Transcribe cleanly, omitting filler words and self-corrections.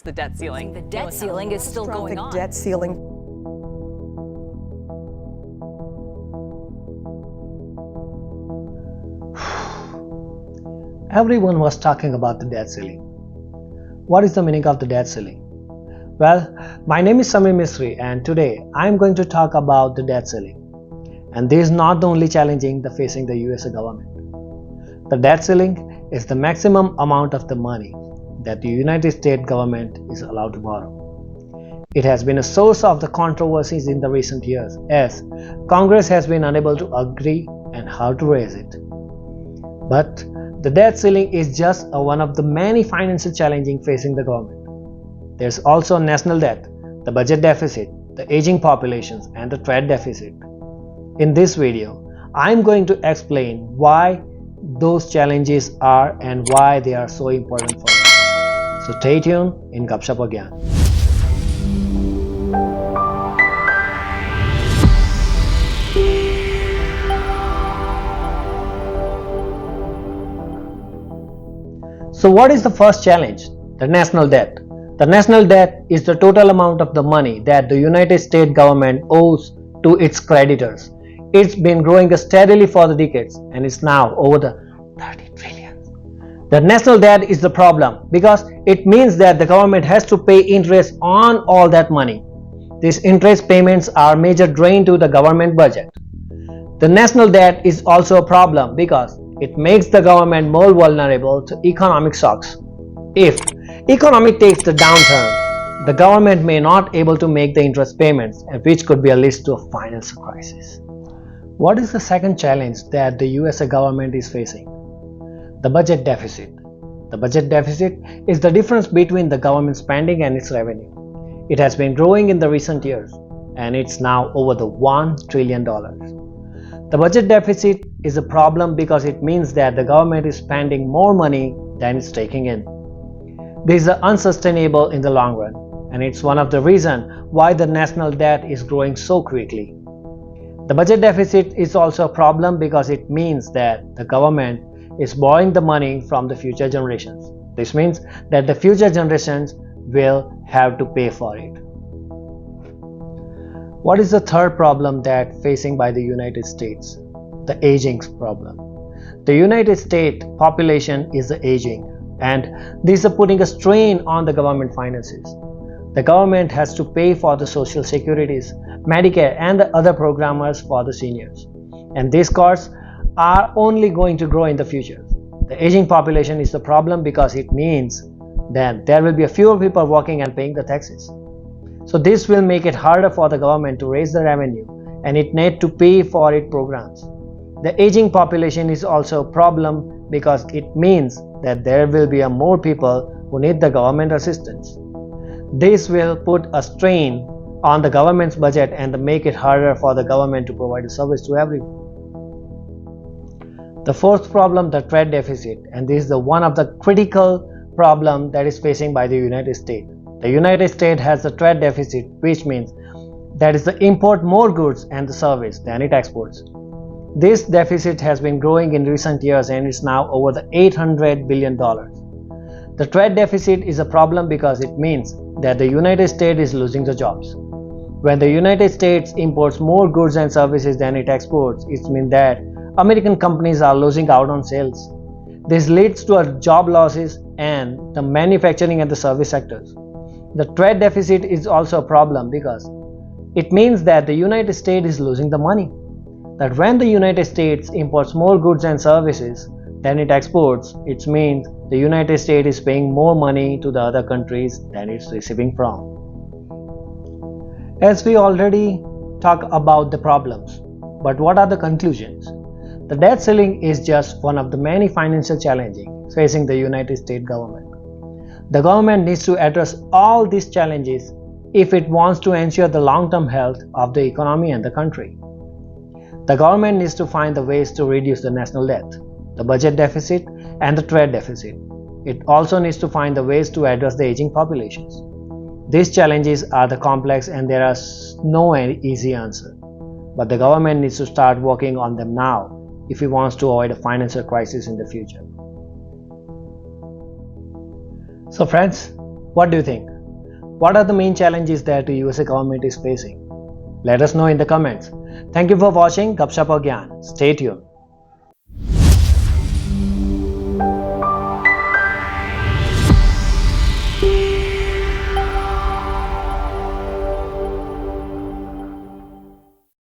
the debt ceiling. The debt ceiling is still going on. Debt ceiling. Everyone was talking about the debt ceiling. What is the meaning of the debt ceiling? Well, my name is Samir and today I am going to talk about the debt ceiling. And this is not the only challenging facing the USA government. The debt ceiling is the maximum amount of the money that the United States government is allowed to borrow. It has been a source of the controversies in the recent years as Congress has been unable to agree on how to raise it. But the debt ceiling is just one of the many financial challenges facing the government. There's also national debt, the budget deficit, the aging populations, and the trade deficit. In this video, I'm going to explain why those challenges are and why they are so important for us. So stay tuned in Gupshup or Gyan. So what is the first challenge? The national debt. The national debt is the total amount of the money that the United States government owes to its creditors. It's been growing steadily for the decades and is now over the 30 trillion. The national debt is the problem because it means that the government has to pay interest on all that money. These interest payments are a major drain to the government budget. The national debt is also a problem because it makes the government more vulnerable to economic shocks. If economy takes the downturn, the government may not able to make the interest payments, which could be a lead to a financial crisis. What is the second challenge that the USA government is facing? The budget deficit. The budget deficit is the difference between the government spending and its revenue. It has been growing in the recent years and it's now over the $1 trillion. The budget deficit is a problem because it means that the government is spending more money than it's taking in. This is unsustainable in the long run, and it's one of the reasons why the national debt is growing so quickly. The budget deficit is also a problem because it means that the government is borrowing the money from the future generations. This means that the future generations will have to pay for it. What is the third problem that facing by the United States? The aging problem. The United States population is aging and this is putting a strain on the government finances. The government has to pay for the social securities, Medicare and the other programs for the seniors. And these costs are only going to grow in the future. The aging population is the problem because it means that there will be fewer people working and paying the taxes. So this will make it harder for the government to raise the revenue and it needs to pay for its programs. The aging population is also a problem because it means that there will be more people who need the government assistance. This will put a strain on the government's budget and make it harder for the government to provide a service to everyone. The fourth problem, the trade deficit, and this is one of the critical problems that is facing by the United States. The United States has a trade deficit, which means that is the import more goods and the service than it exports. This deficit has been growing in recent years and is now over the $800 billion. The trade deficit is a problem because it means that the United States is losing the jobs. When the United States imports more goods and services than it exports, it means that American companies are losing out on sales. This leads to job losses and the manufacturing and the service sectors. The trade deficit is also a problem because it means that the United States is losing the money. That when the United States imports more goods and services than it exports, it means the United States is paying more money to the other countries than it's receiving from. As we already talked about the problems, but what are the conclusions? The debt ceiling is just one of the many financial challenges facing the United States government. The government needs to address all these challenges if it wants to ensure the long-term health of the economy and the country. The government needs to find the ways to reduce the national debt, the budget deficit, and the trade deficit. It also needs to find the ways to address the aging populations. These challenges are complex and there is no easy answer. But the government needs to start working on them now if it wants to avoid a financial crisis in the future. So friends, what do you think? What are the main challenges that the USA government is facing? Let us know in the comments. Thank you for watching Gupshup or Gyan. Stay tuned.